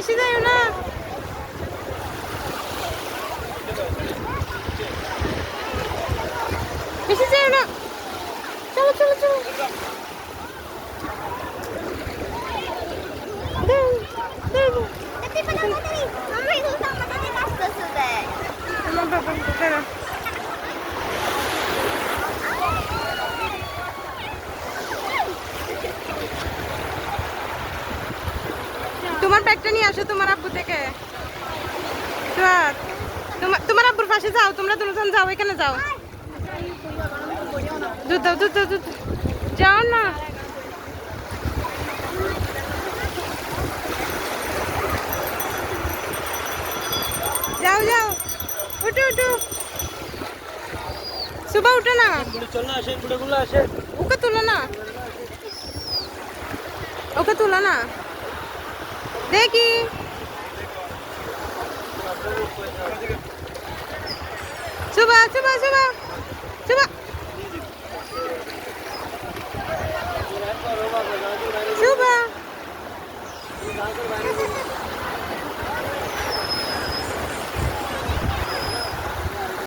বেশি যাইও না। বেশি যাইও না। চলো চলো চলো। তোমার ব্যাগটা নিয়ে আসো তোমার আব্বু থেকে। তোমার আব্বুর পাশে যাও, তোমরা দুজন যাও, এখানে যাও। দুধ দাও দুধ দাও দুধ যাও না। যাও যাও, উঠো উঠো। সুবা উঠো না, ওকে তুলো না, ওকে তুলো না। দেখি সুবা সুবা সুবা সুবা সুবা